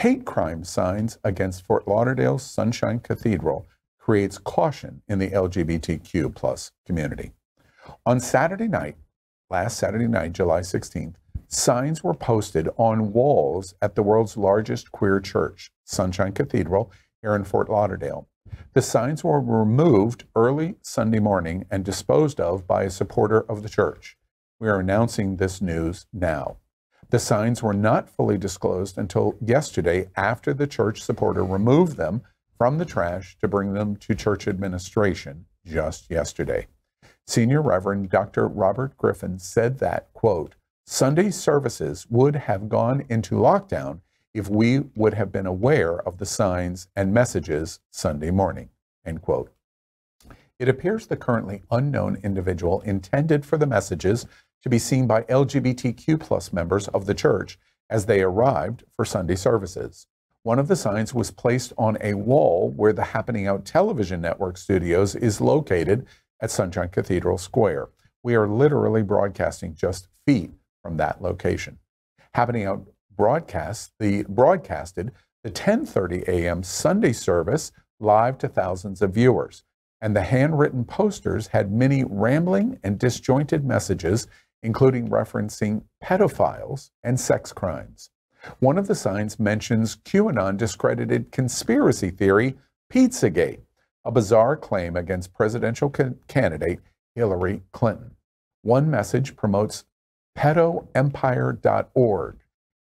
Hate crime signs against Fort Lauderdale's Sunshine Cathedral creates caution in the LGBTQ plus community. On Saturday night, last Saturday night, July 16th, signs were posted on walls at the world's largest queer church, Sunshine Cathedral, here in Fort Lauderdale. The signs were removed early Sunday morning and disposed of by a supporter of the church. We are announcing this news now. The signs were not fully disclosed until yesterday after the church supporter removed them from the trash to bring them to church administration just yesterday. Senior Reverend Dr. Robert Griffin said that, quote, Sunday services would have gone into lockdown if we would have been aware of the signs and messages Sunday morning, end quote. It appears the currently unknown individual intended for the messages to be seen by LGBTQ plus members of the church as they arrived for Sunday services. One of the signs was placed on a wall where the Happening Out television network studios is located at Sunshine Cathedral Square. We are literally broadcasting just feet from that location. Happening Out broadcasted the 10:30 a.m. Sunday service live to thousands of viewers, and the handwritten posters had many rambling and disjointed messages, including referencing pedophiles and sex crimes. One of the signs mentions QAnon discredited conspiracy theory Pizzagate, a bizarre claim against presidential candidate Hillary Clinton. One message promotes pedoempire.org,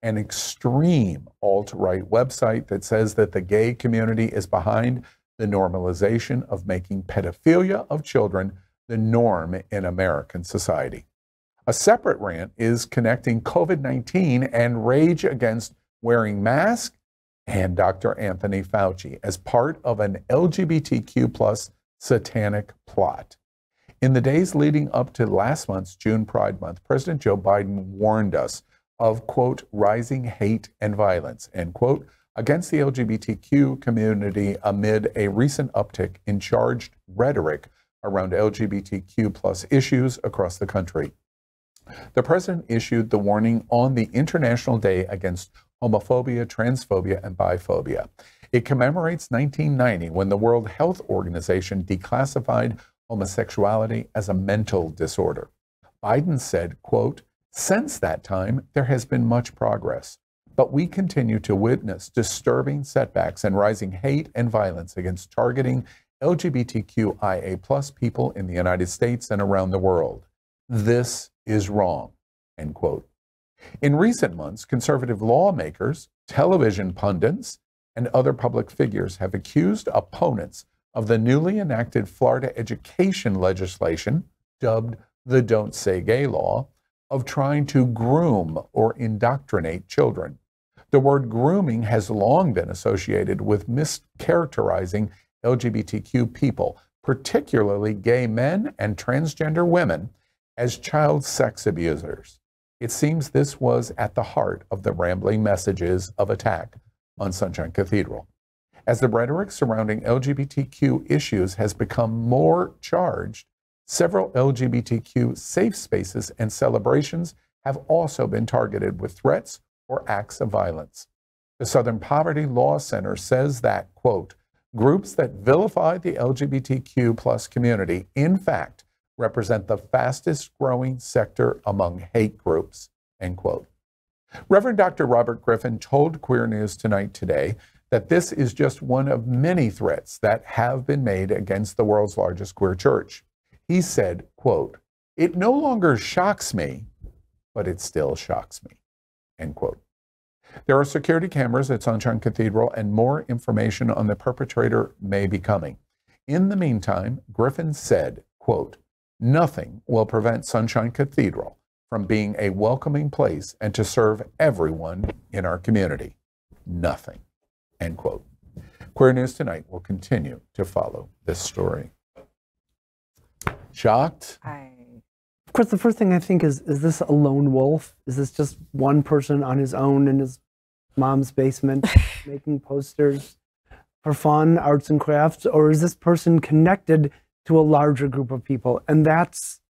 an extreme alt-right website that says that the gay community is behind the normalization of making pedophilia of children the norm in American society. A separate rant is connecting COVID-19 and rage against wearing masks and Dr. Anthony Fauci as part of an LGBTQ plus satanic plot. In the days leading up to last month's June Pride Month, President Joe Biden warned us of, quote, rising hate and violence, end quote, against the LGBTQ community amid a recent uptick in charged rhetoric around LGBTQ plus issues across the country. The president issued the warning on the International Day Against Homophobia, Transphobia, and Biphobia. It commemorates 1990 when the World Health Organization declassified homosexuality as a mental disorder. Biden said, quote, since that time, there has been much progress, but we continue to witness disturbing setbacks and rising hate and violence against targeting LGBTQIA plus people in the United States and around the world. This is wrong, end quote. In recent months, conservative lawmakers, television pundits, and other public figures have accused opponents of the newly enacted Florida education legislation, dubbed the Don't Say Gay law, of trying to groom or indoctrinate children. The word grooming has long been associated with mischaracterizing LGBTQ people, particularly gay men and transgender women, as child sex abusers. It seems this was at the heart of the rambling messages of attack on Sunshine Cathedral. As the rhetoric surrounding LGBTQ issues has become more charged, several LGBTQ safe spaces and celebrations have also been targeted with threats or acts of violence. The Southern Poverty Law Center says that, quote, groups that vilify the LGBTQ plus community, in fact, represent the fastest growing sector among hate groups, end quote. Reverend Dr. Robert Griffin told Queer News Tonight today that this is just one of many threats that have been made against the world's largest queer church. He said, quote, it no longer shocks me, but it still shocks me, end quote. There are security cameras at Sunshine Cathedral and more information on the perpetrator may be coming. In the meantime, Griffin said, quote, nothing will prevent Sunshine Cathedral from being a welcoming place and to serve everyone in our community. Nothing, end quote. Queer News Tonight will continue to follow this story. Shocked? Of course, the first thing I think is this a lone wolf? Is this just one person on his own in his mom's basement making posters for fun, arts and crafts? Or is this person connected to a larger group of people? And that's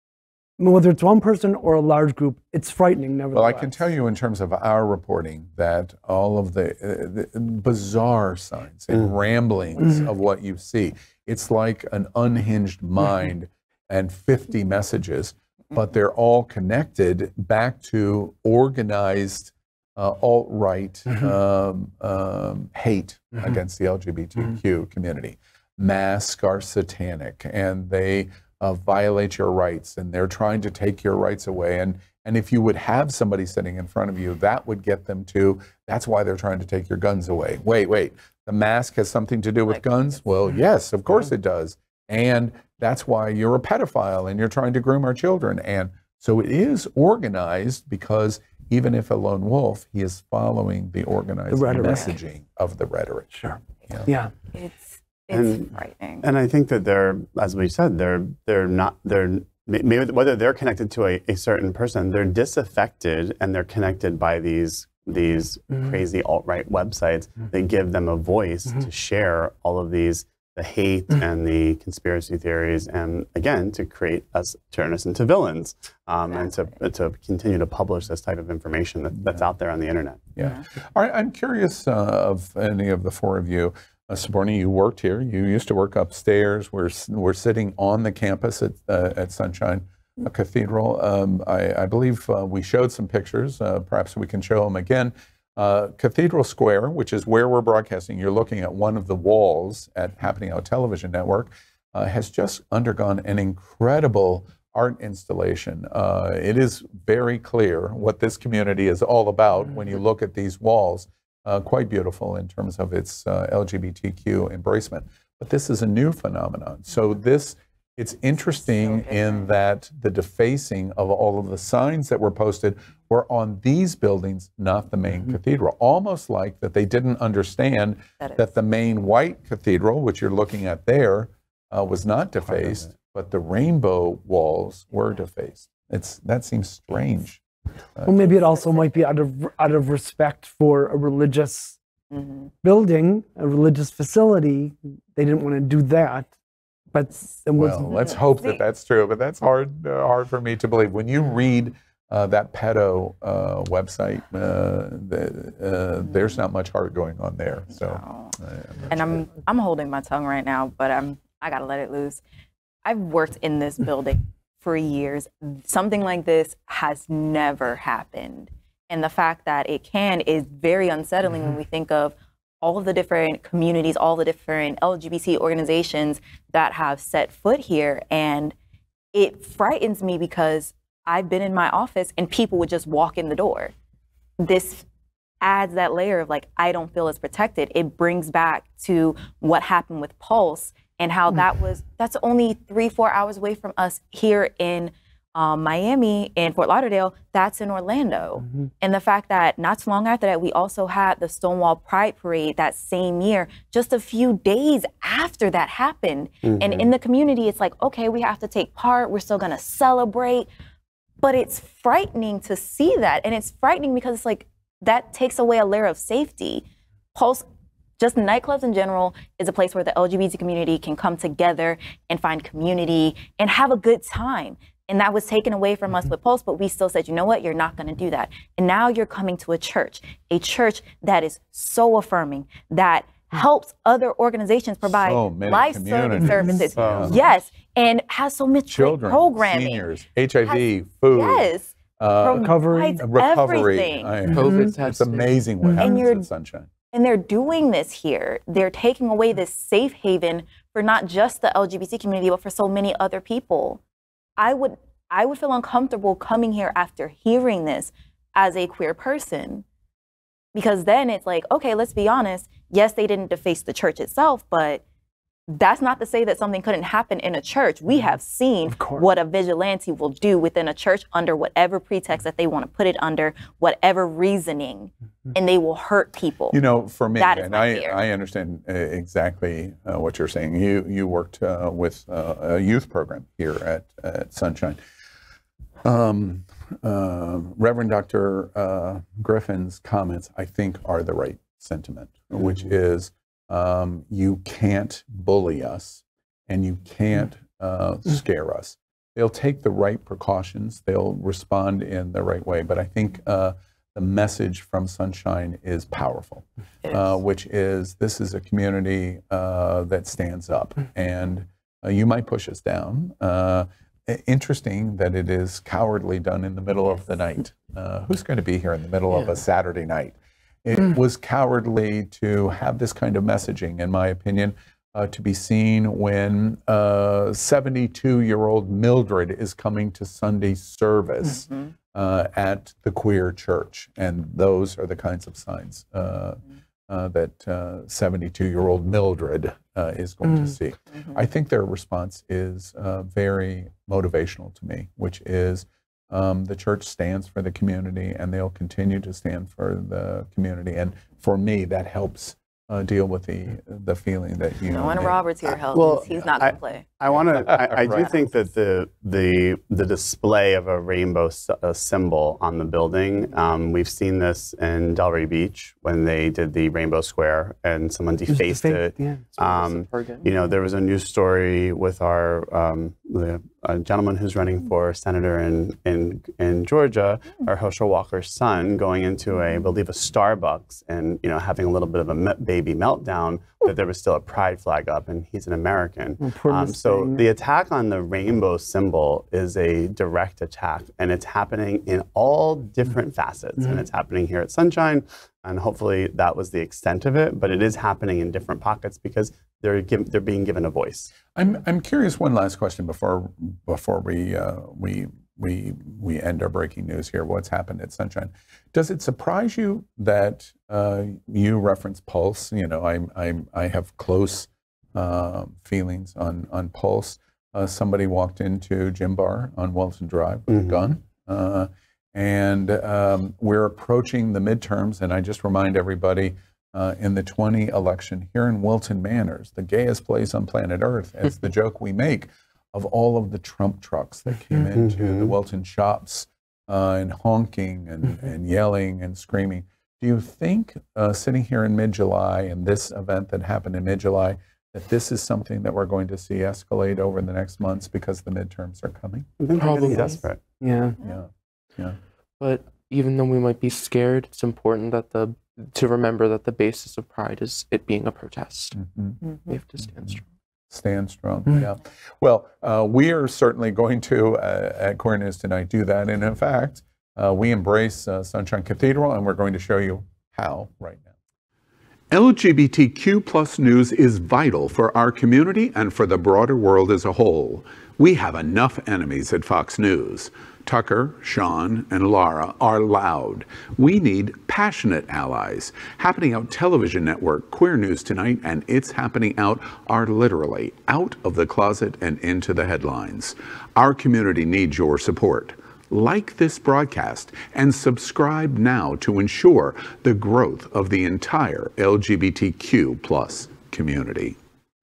whether it's one person or a large group, it's frightening, nevertheless. Well, I can tell you in terms of our reporting that all of the bizarre signs and ramblings of what you see, it's like an unhinged mind and 50 messages, but they're all connected back to organized alt-right hate against the LGBTQ community. Masks are satanic, and they violate your rights, and they're trying to take your rights away. And if you would have somebody sitting in front of you, that would get them to, that's why they're trying to take your guns away. Wait, the mask has something to do with guns? Well, yes, of course it does. And that's why you're a pedophile and you're trying to groom our children. And so it is organized, because even if a lone wolf, he is following the organized messaging of the rhetoric. Sure. Yeah. It's frightening. And I think that they're, as we said, maybe whether they're connected to a certain person, they're disaffected, and they're connected by these crazy alt-right websites that give them a voice to share all of the hate and the conspiracy theories, and again, to turn us into villains, and to continue to publish this type of information that's out there on the internet. Yeah. All right, I'm curious of any of the four of you. Sabrina, you worked here. You used to work upstairs. We're sitting on the campus at Sunshine Cathedral. I believe we showed some pictures. Perhaps we can show them again. Cathedral Square, which is where we're broadcasting, you're looking at one of the walls at Happening Out Television Network, has just undergone an incredible art installation. It is very clear what this community is all about when you look at these walls. Quite beautiful in terms of its LGBTQ embracement. But this is a new phenomenon. So it's interesting in that the defacing of all of the signs that were posted were on these buildings, not the main cathedral. Almost like that they didn't understand that the main white cathedral, which you're looking at there, was not defaced, but the rainbow walls were defaced. That seems strange. Well, maybe it also might be out of respect for a religious building, a religious facility. They didn't want to do that. But let's hope that that's true. But that's hard for me to believe. When you read that pedo website, there's not much heart going on there. So, and I'm holding my tongue right now, but I gotta let it loose. I've worked in this building for years. Something like this has never happened. And the fact that it can is very unsettling when we think of all of the different communities, all the different LGBT organizations that have set foot here. And it frightens me because I've been in my office and people would just walk in the door. This adds that layer of like, I don't feel as protected. It brings back to what happened with Pulse and how that's only 3-4 hours away from us here in Miami and Fort Lauderdale. That's in Orlando. And the fact that not too long after that, we also had the Stonewall Pride Parade that same year, just a few days after that happened. And in the community, it's like, okay, we have to take part. We're still gonna celebrate. But it's frightening to see that. And it's frightening because it's like, that takes away a layer of safety. Pulse, just nightclubs in general, is a place where the LGBT community can come together and find community and have a good time. And that was taken away from us with Pulse, but we still said, you know what, you're not gonna do that. And now you're coming to a church that is so affirming, that helps other organizations provide life-saving services. Yes, and has so much children, programming. Seniors, HIV, food. Yes. Recovery. Everything. It's amazing what happens at Sunshine. And they're doing this here. They're taking away this safe haven for not just the LGBT community, but for so many other people. I would feel uncomfortable coming here after hearing this as a queer person, because then it's like, okay, let's be honest. Yes, they didn't deface the church itself, but that's not to say that something couldn't happen in a church. We have seen what a vigilante will do within a church under whatever pretext that they want to put it under, whatever reasoning, and they will hurt people. You know, for me, and I understand exactly what you're saying. You worked with a youth program here at Sunshine. Reverend Dr. Griffin's comments, I think, are the right sentiment, which is, you can't bully us and you can't scare us. they'll take the right precautions. They'll respond in the right way. But I think the message from Sunshine is powerful, which is this is a community that stands up, and you might push us down. Interesting that it is cowardly done in the middle of the night. Who's going to be here in the middle of a Saturday night? It was cowardly to have this kind of messaging, in my opinion, to be seen when 72-year-old Mildred is coming to Sunday service at the queer church. And those are the kinds of signs that 72-year-old Mildred is going to see. I think their response is very motivational to me, which is the church stands for the community, and they'll continue to stand for the community. And for me, that helps deal with the feeling that you. No one Robert's here helps. He's not going to play. I do think that the display of a rainbow symbol on the building. We've seen this in Delray Beach when they did the Rainbow Square and someone defaced it. Yeah. You know, there was a news story with our a gentleman who's running for senator in Georgia, our Herschel Walker's son, going into I believe a Starbucks and having a little bit of a baby meltdown, that there was still a pride flag up, and he's an American. So the attack on the rainbow symbol is a direct attack, and it's happening in all different facets, and it's happening here at Sunshine, and hopefully that was the extent of it, but it is happening in different pockets because they're being given a voice. I'm curious. One last question before we end our breaking news here. What's happened at Sunshine? Does it surprise you that you reference Pulse? I have close feelings on Pulse. Somebody walked into Gym Bar on Wilson Drive with a gun, and we're approaching the midterms. And I just remind everybody. In the 2020 election here in Wilton Manors, the gayest place on planet Earth, as the joke we make of all of the Trump trucks that came into the Wilton shops and honking and yelling and screaming. Do you think sitting here in mid-July and this event that happened in mid-July, that this is something that we're going to see escalate over the next months because the midterms are coming? Probably desperate. Yeah. But even though we might be scared, it's important that to remember that the basis of pride is it being a protest. We have to stand strong. Stand strong, yeah. Well, we are certainly going to, at Queer News Tonight, do that. And in fact, we embrace Sunshine Cathedral, and we're going to show you how right now. LGBTQ plus news is vital for our community and for the broader world as a whole. We have enough enemies at Fox News. Tucker, Sean, and Laura are loud. We need passionate allies. Happening Out Television Network, Queer News Tonight, and It's Happening Out are literally out of the closet and into the headlines. Our community needs your support. Like this broadcast and subscribe now to ensure the growth of the entire LGBTQ plus community.